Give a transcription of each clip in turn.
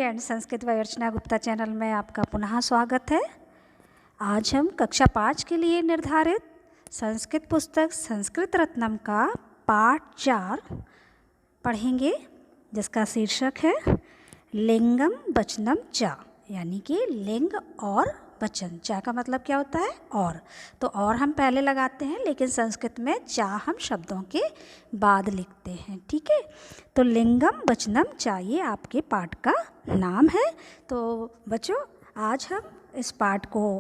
And Sanskrit by Archana Gupta channel में आपका पुनः स्वागत है। आज हम कक्षा 5 के लिए निर्धारित संस्कृत पुस्तक संस्कृत रत्नम का पाठ 4 पढ़ेंगे, जिसका शीर्षक है लिंगम वचनम च, यानी कि लिंग और वचन। चा का मतलब क्या होता है और, तो और हम पहले लगाते हैं, लेकिन संस्कृत में चा हम शब्दों के बाद लिखते हैं। ठीक है, तो लिंगम वचनम चा ये आपके पाठ का नाम है। तो बच्चों, आज हम इस पाठ को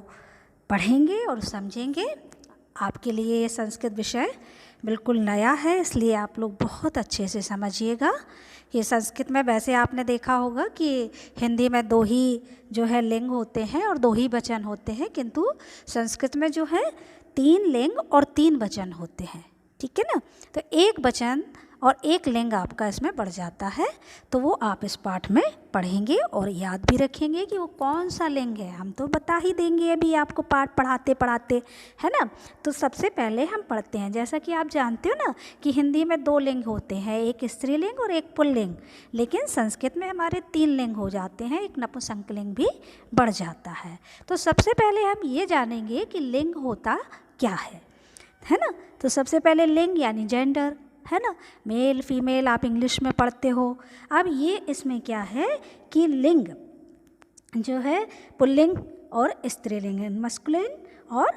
पढ़ेंगे और समझेंगे। आपके लिए ये संस्कृत विषय बिल्कुल नया है, इसलिए आप लोग बहुत अच्छे से समझिएगा। ये संस्कृत में वैसे आपने देखा होगा कि हिंदी में 2 ही जो है लिंग होते हैं और 2 ही वचन होते हैं, किंतु संस्कृत में जो है 3 लिंग और 3 वचन होते हैं। ठीक है ना, तो 1 वचन और 1 लिंग आपका इसमें बढ़ जाता है। तो वो आप इस पाठ में पढ़ेंगे और याद भी रखेंगे कि वो कौन सा लिंग है। हम तो बता ही देंगे अभी आपको पाठ पढ़ाते पढ़ाते, है ना। तो सबसे पहले हम पढ़ते हैं, जैसा कि आप जानते हो ना कि हिंदी में 2 लिंग होते हैं, एक स्त्रीलिंग और एक पुल्लिंग, लेकिन संस्कृत में हमारे 3 लिंग हो जाते हैं, एक नपुंसकलिंग भी बढ़ जाता है। तो सबसे पहले हम ये जानेंगे कि लिंग होता क्या है ना। तो सबसे पहले लिंग यानी जेंडर, है ना, मेल फीमेल आप इंग्लिश में पढ़ते हो। अब ये इसमें क्या है कि लिंग जो है पुल्लिंग और स्त्रीलिंग, मस्कुलिन और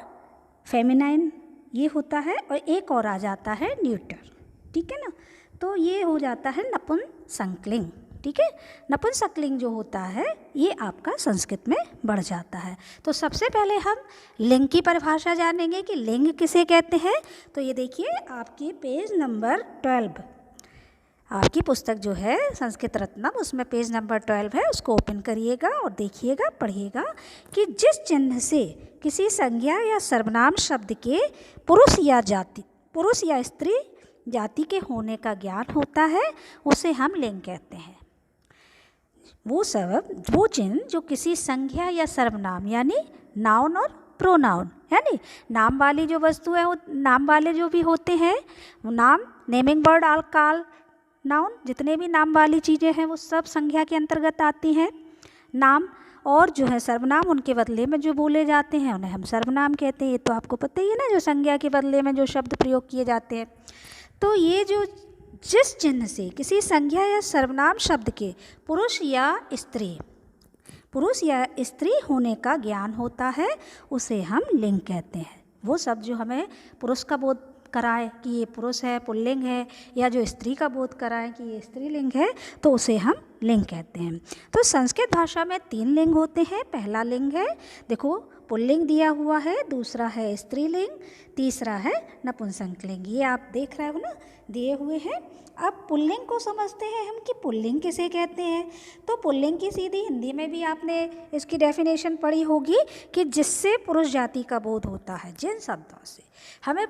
फेमिनाइन ये होता है, और एक और आ जाता है न्यूटर। ठीक है ना, तो ये हो जाता है नपुंसकलिंग। ठीक है, नपुंसकलिंग जो होता है ये आपका संस्कृत में बढ़ जाता है। तो सबसे पहले हम लिंग की परिभाषा जानेंगे कि लिंग किसे कहते हैं। तो ये देखिए आपकी पेज नंबर 12, आपकी पुस्तक जो है संस्कृत रत्नम, उसमें पेज नंबर 12 है, उसको ओपन करिएगा और देखिएगा, पढ़िएगा कि जिस चिन्ह से किसी संज्ञा या सर्वनाम शब्द के पुरुष या स्त्री जाति के होने का ज्ञान होता है, उसे हम लिंग कहते हैं। वो चिन्ह जो किसी संज्ञा या सर्वनाम यानी नाउन और प्रोनाउन, यानी नाम वाली जो वस्तु है, वो नाम वाले जो भी होते हैं, वो नाम नेमिंग वर्ड आल काल नाउन, जितने भी नाम वाली चीज़ें हैं वो सब संज्ञा के अंतर्गत आती हैं नाम, और जो है सर्वनाम उनके बदले में जो बोले जाते हैं उन्हें हम सर्वनाम कहते हैं। ये तो आपको पता ही है ना, जो संज्ञा के बदले में जो शब्द प्रयोग किए जाते हैं। तो ये जो जिस चिन्ह से किसी संज्ञा या सर्वनाम शब्द के पुरुष या स्त्री होने का ज्ञान होता है, उसे हम लिंग कहते हैं। वो शब्द जो हमें पुरुष का बोध कराए कि ये पुरुष है, पुल्लिंग है, या जो स्त्री का बोध कराए कि ये स्त्रीलिंग है, तो उसे हम लिंग कहते हैं। तो संस्कृत भाषा में 3 लिंग होते हैं। पहला लिंग है, देखो पुल्लिंग दिया हुआ है, दूसरा है स्त्रीलिंग, तीसरा है नपुंसकलिंग। ये आप देख रहे हो ना, दिए हुए हैं। अब पुल्लिंग को समझते हैं हम कि पुल्लिंग किसे कहते हैं। तो पुल्लिंग की सीधी हिंदी में भी आपने इसकी डेफिनेशन पढ़ी होगी कि जिससे पुरुष जाति का बोध होता है। जिन शब्दों से हमें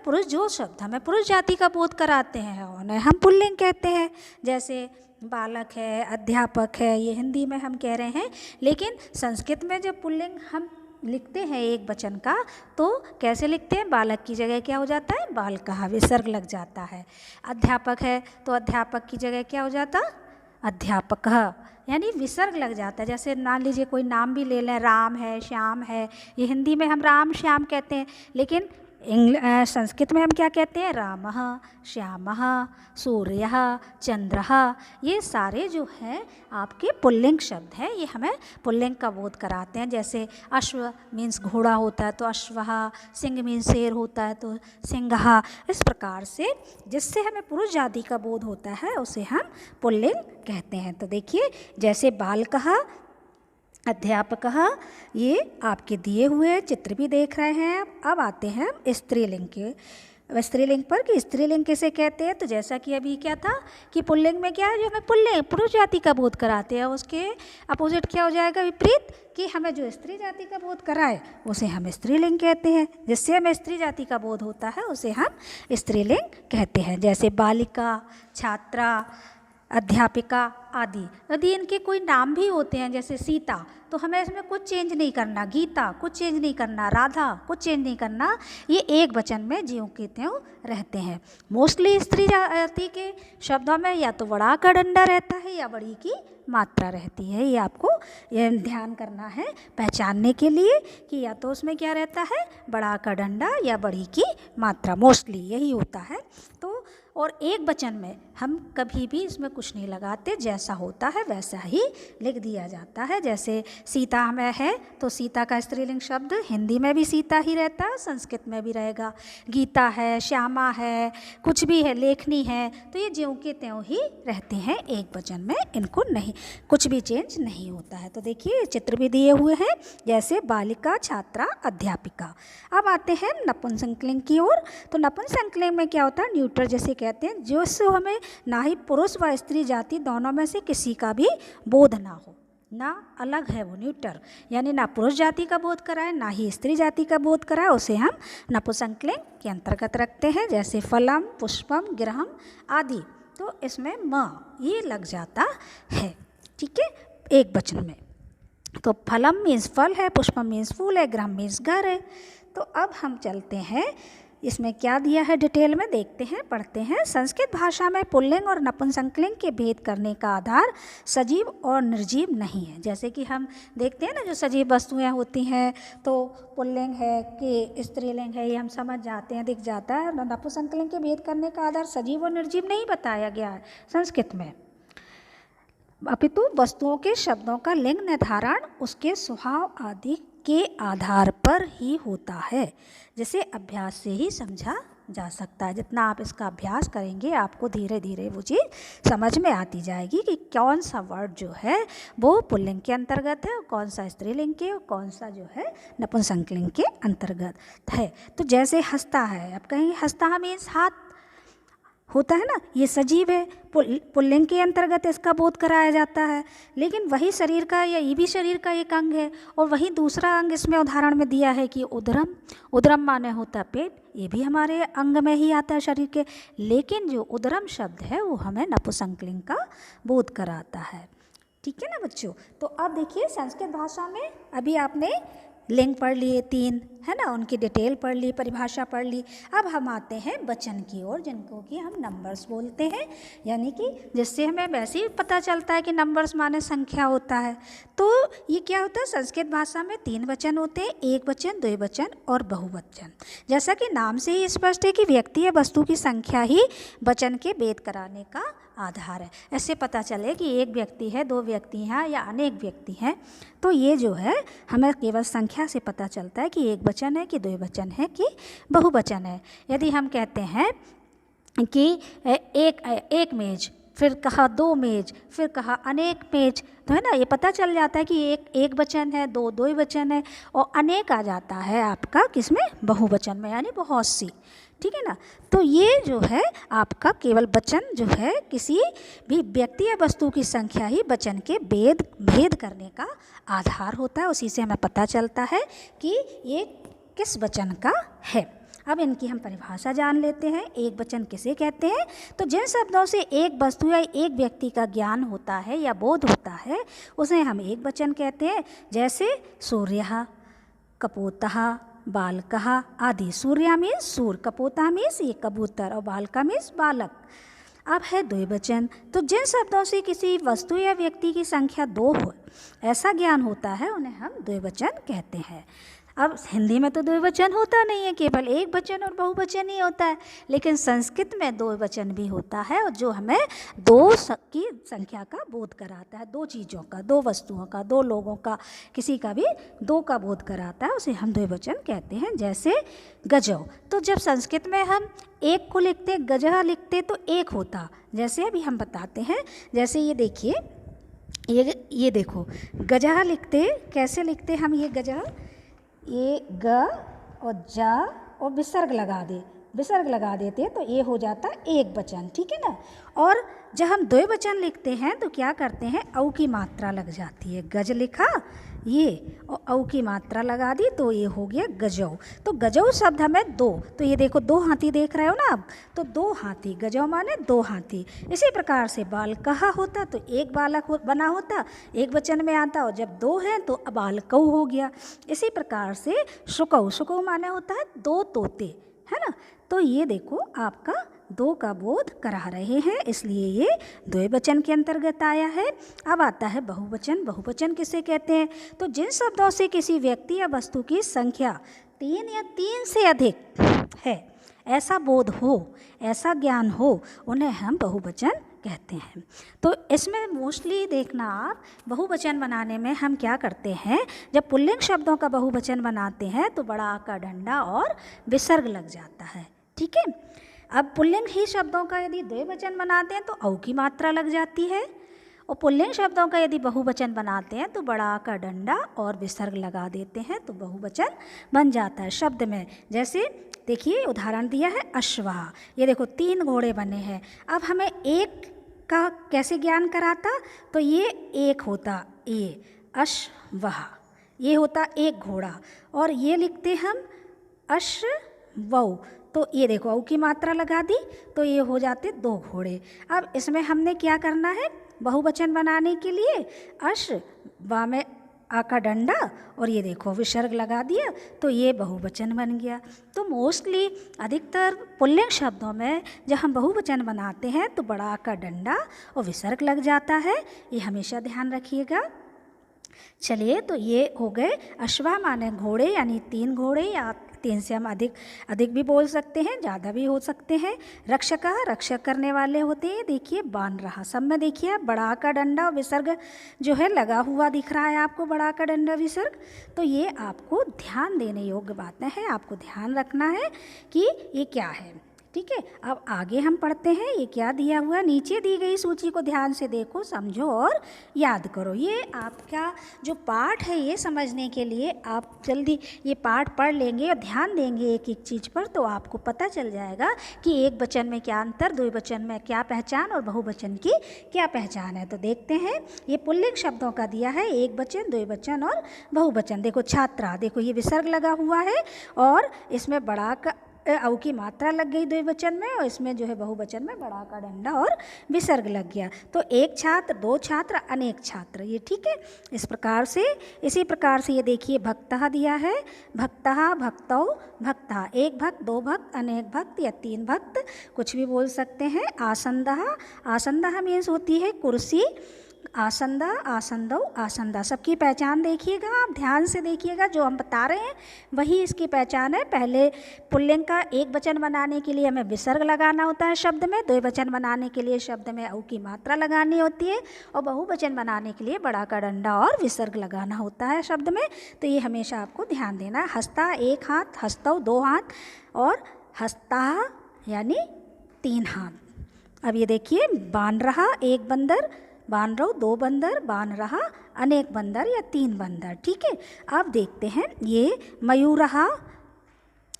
पुरुष जाति का बोध कराते हैं उन्हें हम पुल्लिंग कहते हैं। जैसे बालक है, अध्यापक है, ये हिंदी में हम कह रहे हैं, लेकिन संस्कृत में जब पुल्लिंग हम लिखते हैं एक वचन का, तो कैसे लिखते हैं, बालक की जगह क्या हो जाता है, बालकः, विसर्ग लग जाता है। अध्यापक है तो अध्यापक की जगह क्या हो जाता, अध्यापकः, यानी विसर्ग लग जाता है। जैसे मान लीजिए कोई नाम भी ले लें, राम है, श्याम है, ये हिंदी में हम राम श्याम कहते हैं, लेकिन संस्कृत में हम क्या कहते हैं, रामः, श्यामः, सूर्यः, चंद्रः, ये सारे जो हैं आपके पुल्लिंग शब्द हैं। ये हमें पुल्लिंग का बोध कराते हैं। जैसे अश्व मीन्स घोड़ा होता है तो अश्वः, सिंह मीन्स शेर होता है तो सिंहः। इस प्रकार से जिससे हमें पुरुष जाति का बोध होता है उसे हम पुल्लिंग कहते हैं। तो देखिए, जैसे बालकः, अध्यापकः, ये आपके दिए हुए चित्र भी देख रहे हैं। अब आते हैं स्त्रीलिंग के, स्त्रीलिंग पर कि स्त्रीलिंग किसे कहते हैं। तो जैसा कि अभी क्या था कि पुल्लिंग में क्या है, जो हमें पुरुष जाति का बोध कराते हैं, उसके अपोजिट क्या हो जाएगा, विपरीत, कि हमें जो स्त्री जाति का बोध कराए उसे हम स्त्रीलिंग कहते हैं। जिससे हमें स्त्री जाति का बोध होता है उसे हम स्त्रीलिंग कहते हैं। जैसे बालिका, छात्रा, अध्यापिका आदि। यदि इनके कोई नाम भी होते हैं जैसे सीता, तो हमें इसमें कुछ चेंज नहीं करना, गीता कुछ चेंज नहीं करना, राधा कुछ चेंज नहीं करना, ये एक वचन में ज्यों के त्यों रहते हैं। मोस्टली स्त्री जाति के शब्दों में या तो बड़ा का डंडा रहता है या बड़ी की मात्रा रहती है। ये आपको ये ध्यान करना है पहचानने के लिए कि या तो उसमें क्या रहता है, बड़ा का डंडा या बड़ी की मात्रा, मोस्टली यही होता है। तो और एक वचन में हम कभी भी इसमें कुछ नहीं लगाते, जैसा होता है वैसा ही लिख दिया जाता है। जैसे सीता में है तो सीता का स्त्रीलिंग शब्द हिंदी में भी सीता ही रहता है, संस्कृत में भी रहेगा। गीता है, श्यामा है, कुछ भी है, लेखनी है, तो ये ज्यों के त्यों ही रहते हैं एक वचन में, इनको नहीं कुछ भी चेंज नहीं होता है। तो देखिए चित्र भी दिए हुए हैं, जैसे बालिका, छात्रा, अध्यापिका। अब आते हैं नपुंसकलिंग की ओर। तो नपुंसकलिंग में क्या होता है, न्यूट्रल जैसे कहते हैं, जो हमें ना ही पुरुष व स्त्री जाति दोनों में से किसी का भी बोध ना हो, ना अलग है वो न्यूट्रल, यानी ना पुरुष जाति का बोध कराए ना ही स्त्री जाति का बोध कराए, उसे हम नपुंसकलिंग के अंतर्गत रखते हैं। जैसे फलम, पुष्पम, गिरहम आदि, तो इसमें म ये लग जाता है, ठीक है, एक वचन में। तो फलम मीन्स फल है, पुष्पम मीन्स फूल है, गृहम मीन्स घर है। तो अब हम चलते हैं, इसमें क्या दिया है डिटेल में देखते हैं, पढ़ते हैं। संस्कृत भाषा में पुल्लिंग और नपुंसकलिंग के भेद करने का आधार सजीव और निर्जीव नहीं है। जैसे कि हम देखते हैं ना, जो सजीव वस्तुएं होती हैं तो पुल्लिंग है कि स्त्रीलिंग है, ये हम समझ जाते हैं, दिख जाता है। नपुंसकलिंग के भेद करने का आधार सजीव और निर्जीव नहीं बताया गया है संस्कृत में, अपितु वस्तुओं के शब्दों का लिंग निर्धारण उसके स्वभाव आदि के आधार पर ही होता है, जिसे अभ्यास से ही समझा जा सकता है। जितना आप इसका अभ्यास करेंगे आपको धीरे धीरे वो चीज़ समझ में आती जाएगी कि कौन सा वर्ड जो है वो पुल्लिंग के अंतर्गत है और कौन सा स्त्रीलिंग के और कौन सा जो है नपुंसकलिंग के अंतर्गत है। तो जैसे हंसता है, आप कहेंगे हंसता मीन्स हाथ होता है ना, ये सजीव है, पुल्लिंग के अंतर्गत इसका बोध कराया जाता है। लेकिन वही शरीर का या ये भी शरीर का एक अंग है, और वही दूसरा अंग इसमें उदाहरण में दिया है कि उदरम, उदरम माने होता है पेट, ये भी हमारे अंग में ही आता है शरीर के, लेकिन जो उदरम शब्द है वो हमें नपुंसकलिंग का बोध कराता है। ठीक है ना बच्चों। तो अब देखिए संस्कृत भाषा में अभी आपने लिंग पढ़ लिए 3, है ना, उनकी डिटेल पढ़ ली, परिभाषा पढ़ ली। अब हम आते हैं वचन की ओर, जिनको कि हम नंबर्स बोलते हैं, यानी कि जिससे हमें वैसे ही पता चलता है कि नंबर्स माने संख्या होता है। तो ये क्या होता है, संस्कृत भाषा में 3 वचन होते हैं, एक वचन, द्विवचन और बहुवचन। जैसा कि नाम से ही स्पष्ट है कि व्यक्ति या वस्तु की संख्या ही वचन के भेद कराने का आधार है। ऐसे पता चले कि एक व्यक्ति है, 2 व्यक्ति हैं या अनेक व्यक्ति हैं, तो ये जो है हमें केवल संख्या से पता चलता है कि एक वचन है कि द्विवचन है कि बहुवचन है। यदि हम कहते हैं कि एक मेज, फिर कहा 2 मेज, फिर कहा अनेक मेज, तो है ना, ये पता चल जाता है कि एक वचन है, 2 द्विवचन है, और अनेक आ जाता है आपका किसमें, बहुवचन में, यानी बहुत सी। ठीक है ना। तो ये जो है आपका केवल वचन जो है किसी भी व्यक्ति या वस्तु की संख्या ही वचन के भेद करने का आधार होता है। उसी से हमें पता चलता है कि ये किस वचन का है। अब इनकी हम परिभाषा जान लेते हैं। एक वचन किसे कहते हैं? तो जिन शब्दों से एक वस्तु या एक व्यक्ति का ज्ञान होता है या बोध होता है उसे हम एक वचन कहते हैं। जैसे सूर्यः, कपोतः, बालकः आदि। सूर्य मीन्स सूर्य, कपोतः मीन्स ये कबूतर, और बालका मीन्स बालक। अब है द्विवचन। तो जिन शब्दों से किसी वस्तु या व्यक्ति की संख्या 2 हो ऐसा ज्ञान होता है उन्हें हम द्विवचन कहते हैं। अब हिंदी में तो द्विवचन होता नहीं है, केवल एक वचन और बहुवचन ही होता है, लेकिन संस्कृत में द्विवचन भी होता है, और जो हमें 2 की संख्या का बोध कराता है, 2 चीज़ों का, 2 वस्तुओं का, 2 लोगों का, किसी का भी 2 का बोध कराता है, उसे हम द्विवचन कहते हैं। जैसे गजौ, तो जब संस्कृत में हम एक को लिखते, गजह लिखते तो एक होता। जैसे अभी हम बताते हैं, जैसे ये देखिए, ये देखो गजह लिखते, कैसे लिखते हम ये गजह, ये ग और जा और विसर्ग लगा देते तो ये हो जाता एक वचन। ठीक है ना। और जब हम द्विवचन लिखते हैं तो क्या करते हैं, औ की मात्रा लग जाती है। गज लिखा, ये और औ की मात्रा लगा दी तो ये हो गया गजौ। तो गजौ शब्द हमें दो, तो ये देखो दो हाथी देख रहे हो ना आप, तो दो हाथी, गजौ माने दो हाथी। इसी प्रकार से बालकहा होता तो एक बालक बना होता, एक वचन में आता, और जब दो हैं तो बालकौ हो गया। इसी प्रकार से शुकौ, शुकौ माने होता है दो तोते, है ना। तो ये देखो आपका दो का बोध करा रहे हैं, इसलिए ये द्विवचन के अंतर्गत आया है। अब आता है बहुवचन। बहुवचन किसे कहते हैं? तो जिन शब्दों से किसी व्यक्ति या वस्तु की संख्या 3 या 3 से अधिक है, ऐसा बोध हो, ऐसा ज्ञान हो, उन्हें हम बहुवचन कहते हैं। तो इसमें मोस्टली देखना आप, बहुवचन बनाने में हम क्या करते हैं, जब पुल्लिंग शब्दों का बहुवचन बनाते हैं तो बड़ा आ का डंडा और विसर्ग लग जाता है, ठीक है। अब पुल्लिंग ही शब्दों का यदि द्विवचन बनाते हैं तो औ की मात्रा लग जाती है, और पुल्लिंग शब्दों का यदि बहुवचन बनाते हैं तो बड़ा आ का डंडा और विसर्ग लगा देते हैं, तो बहुवचन बन जाता है शब्द में। जैसे देखिए उदाहरण दिया है अश्वा, ये देखो 3 घोड़े बने हैं। अब हमें एक का कैसे ज्ञान कराता, तो ये एक होता ये अश्वः, ये होता एक घोड़ा, और ये लिखते हम अश्वौ, तो ये देखो औ की मात्रा लगा दी तो ये हो जाते 2 घोड़े। अब इसमें हमने क्या करना है, बहुवचन बनाने के लिए अश्वा में आ का डंडा और ये देखो विसर्ग लगा दिया तो ये बहुवचन बन गया। तो मोस्टली अधिकतर पुल्लिंग शब्दों में जब हम बहुवचन बनाते हैं तो बड़ा आ का डंडा और विसर्ग लग जाता है, ये हमेशा ध्यान रखिएगा। चलिए, तो ये हो गए अश्वा माने घोड़े, यानी 3 घोड़े, या 3 से हम अधिक भी बोल सकते हैं, ज़्यादा भी हो सकते हैं। रक्षका, रक्षक करने वाले होते हैं। देखिए बान रहा, सब में देखिए बड़ा का डंडा और विसर्ग जो है लगा हुआ दिख रहा है आपको, बड़ा का डंडा विसर्ग। तो ये आपको ध्यान देने योग्य बातें हैं, आपको ध्यान रखना है कि ये क्या है, ठीक है। अब आगे हम पढ़ते हैं, ये क्या दिया हुआ है, नीचे दी गई सूची को ध्यान से देखो, समझो और याद करो। ये आपका जो पाठ है ये समझने के लिए आप जल्दी ये पाठ पढ़ लेंगे और ध्यान देंगे एक एक चीज़ पर, तो आपको पता चल जाएगा कि एक वचन में क्या अंतर, द्विवचन में क्या पहचान और बहुवचन की क्या पहचान है। तो देखते हैं, ये पुल्लिंग शब्दों का दिया है, एक वचन, द्विवचन और बहुवचन। देखो छात्रा, देखो ये विसर्ग लगा हुआ है और इसमें बड़ा का औ की मात्रा लग गई द्विवचन में, और इसमें जो है बहुवचन में बड़ा का डंडा और विसर्ग लग गया। तो एक छात्र, 2 छात्र, अनेक छात्र, ये ठीक है। इस प्रकार से, इसी प्रकार से ये देखिए भक्तः दिया है, भक्तः, भक्तौ, भक्तः, एक भक्त, 2 भक्त, अनेक भक्त या 3 भक्त, कुछ भी बोल सकते हैं। आसंदः, आसंदः मीन्स होती है कुर्सी, आसंदा, आसंदौ, आसंदा, सबकी पहचान देखिएगा, आप ध्यान से देखिएगा, जो हम बता रहे हैं वही इसकी पहचान है। पहले पुल्लिंग का एक वचन बनाने के लिए हमें विसर्ग लगाना होता है शब्द में, द्विवचन बनाने के लिए शब्द में औ की मात्रा लगानी होती है, और बहुवचन बनाने के लिए बड़ा का डंडा और विसर्ग लगाना होता है शब्द में। तो ये हमेशा आपको ध्यान देना है। हस्ता, एक हाथ, हस्तौ, 2 हाथ, और हस्ता यानी 3 हाथ। अब ये देखिए बान रहा, एक बंदर, बान रहो, 2 बंदर, बान रहा, अनेक बंदर या 3 बंदर, ठीक है। अब देखते हैं, ये मयूरहा,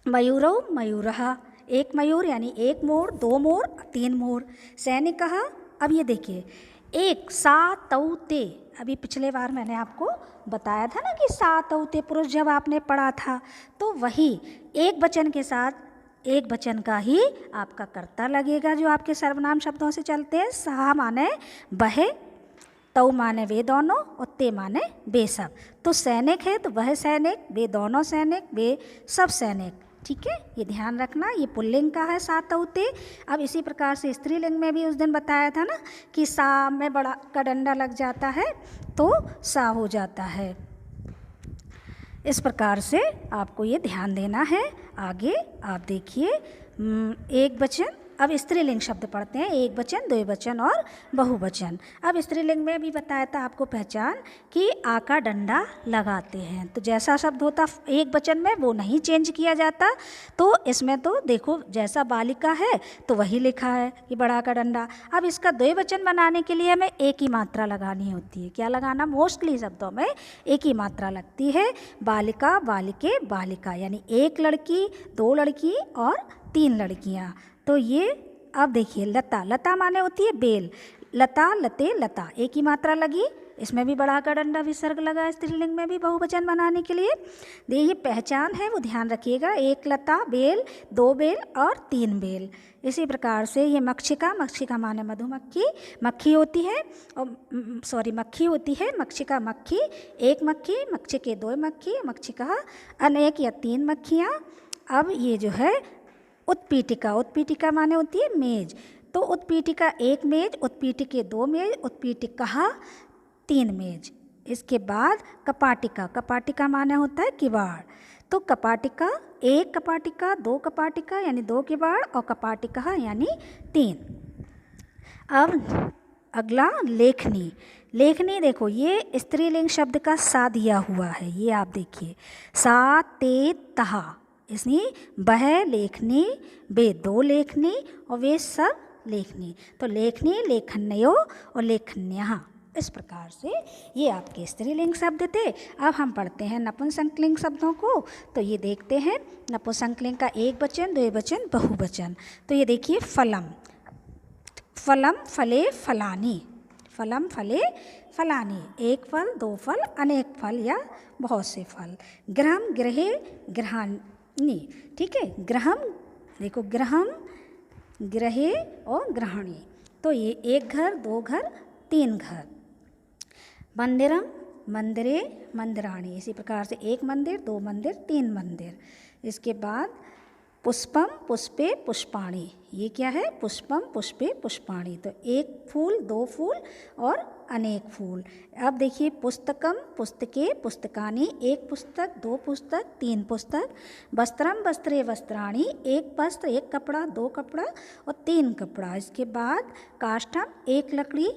मयूरौ, मयूरहा, एक मयूर यानी 1 मोर, 2 मोर, 3 मोर। सैनिकहा, अब ये देखिए एक सातौते, अभी पिछले बार मैंने आपको बताया था ना कि सातौते पुरुष जब आपने पढ़ा था, तो वही एक वचन के साथ एक वचन का ही आपका कर्ता लगेगा, जो आपके सर्वनाम शब्दों से चलते हैं। सहा माने बहे, तौ माने वे दोनों, और ते माने वे सब। तो सैनिक है तो वह सैनिक, वे दोनों सैनिक, वे सब सैनिक, ठीक है। ये ध्यान रखना, ये पुल्लिंग का है सातौते। अब इसी प्रकार से स्त्रीलिंग में भी उस दिन बताया था ना कि सा में बड़ा का डंडा लग जाता है तो सा हो जाता है। इस प्रकार से आपको ये ध्यान देना है। आगे आप देखिए एक वचन, अब स्त्रीलिंग शब्द पढ़ते हैं, एक वचन, द्विवचन और बहुवचन। अब स्त्रीलिंग में भी बताया था आपको पहचान कि आ का डंडा लगाते हैं, तो जैसा शब्द होता एक वचन में वो नहीं चेंज किया जाता। तो इसमें तो देखो जैसा बालिका है तो वही लिखा है कि बड़ा का डंडा। अब इसका द्विवचन बनाने के लिए हमें एक ही मात्रा लगानी होती है। क्या लगाना? मोस्टली शब्दों में एक ही मात्रा लगती है। बालिका, बालिके, बालिका, यानी 1 लड़की, 2 लड़की और 3 लड़कियाँ। तो ये अब देखिए लता, लता माने होती है बेल, लता, लते, लता, एक ही मात्रा लगी इसमें भी बड़ा का डंडा विसर्ग लगा है स्त्रीलिंग में भी बहुवचन बनाने के लिए। देखिए पहचान है वो ध्यान रखिएगा, 1 लता, बेल, 2 बेल और 3 बेल। इसी प्रकार से ये मक्षिका, मक्षिका माने मधुमक्खी, मक्खी होती है और मक्खी होती है, मक्षिका मक्खी, 1 मक्खी, मक्षिके 2 मक्खी, मक्षिका अनेक या 3 मक्खियाँ। अब ये जो है उत्पीठिका, उत्पीठिका माने होती है मेज, तो उत्पीठिका 1 मेज, उत्पीठिके 2 मेज, उत्पीठिका 3 मेज। इसके बाद कपाटिका, कपाटिका माने होता है किवाड़, तो कपाटिका 1 कपाटिका, 2 कपाटिका यानी 2 किवाड़ और कपाटिका यानी 3। अब अगला लेखनी, लेखनी देखो ये स्त्रीलिंग शब्द का सा दिया हुआ है, ये आप देखिए सा ते तहा, इसमें वह लेखनी, वे 2 लेखनी और वे सब लेखनी, तो लेखनी, लेखन्यो और लेखन्यः, इस प्रकार से ये आपके स्त्रीलिंग शब्द थे। अब हम पढ़ते हैं नपुंसकलिंग शब्दों को। तो ये देखते हैं नपुंसकलिंग का एक वचन, द्विवचन, बहुवचन। तो ये देखिए फलम, फलम फले फलानी, फलम फले फलानी, 1 फल, 2 फल, अनेक फल या बहुत से फल। गृहम गृहे गृहाणी, ठीक है, ग्रहम देखो ग्रहम, गृहे और गृहाणी, तो ये 1 घर, 2 घर, 3 घर। मंदिरम मंदिरे मंदिराणी, इसी प्रकार से 1 मंदिर, 2 मंदिर, 3 मंदिर। इसके बाद पुष्पम पुष्पे पुष्पाणी, ये क्या है पुष्पम पुष्पे पुष्पाणी, तो 1 फूल, 2 फूल और अनेक फूल। अब देखिए पुस्तकम पुस्तके पुस्तकानी, 1 पुस्तक, 2 पुस्तक, 3 पुस्तक। वस्त्रम वस्त्रे वस्त्राणी, 1 वस्त्र, 1 कपड़ा, 2 कपड़ा और 3 कपड़ा। इसके बाद काष्ठम 1 लकड़ी,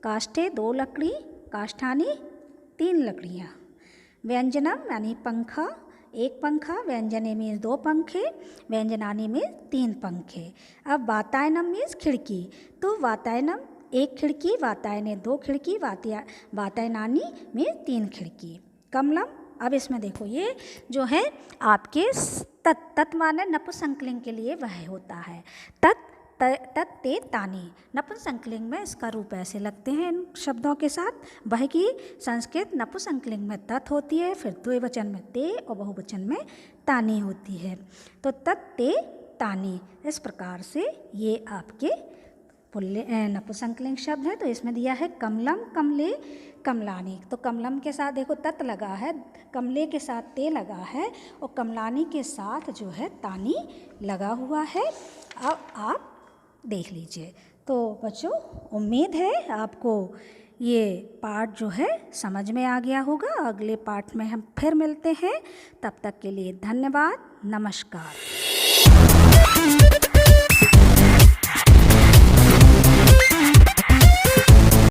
काष्ठे 2 लकड़ी, काष्ठानी 3 लकड़ियाँ। व्यंजनम यानी पंखा, 1 पंखा, व्यंजने मीन्स 2 पंखे, व्यंजनानी में 3 पंखे। अब वातायनम मीन्स खिड़की, तो वातायनम 1 खिड़की, वातायने 2 खिड़की, वातायनानी में 3 खिड़की। कमलम, अब इसमें देखो ये जो है आपके तत् माने नपुंसकलिंग के लिए वह होता है तत् ते तानी, नपुंसकलिंग में इसका रूप ऐसे लगते हैं इन शब्दों के साथ। वह की संस्कृत नपुंसकलिंग में तत् होती है, फिर द्विवचन में ते और बहुवचन में तानी होती है, तो तत् ते तानी। इस प्रकार से ये आपके नपुंसकलिंग शब्द है। तो इसमें दिया है कमलम कमले कमलानी, तो कमलम के साथ देखो तत् लगा है, कमले के साथ ते लगा है और कमलानी के साथ जो है तानी लगा हुआ है। अब आप देख लीजिए। तो बच्चों उम्मीद है आपको ये पाठ जो है समझ में आ गया होगा। अगले पाठ में हम फिर मिलते हैं, तब तक के लिए धन्यवाद, नमस्कार।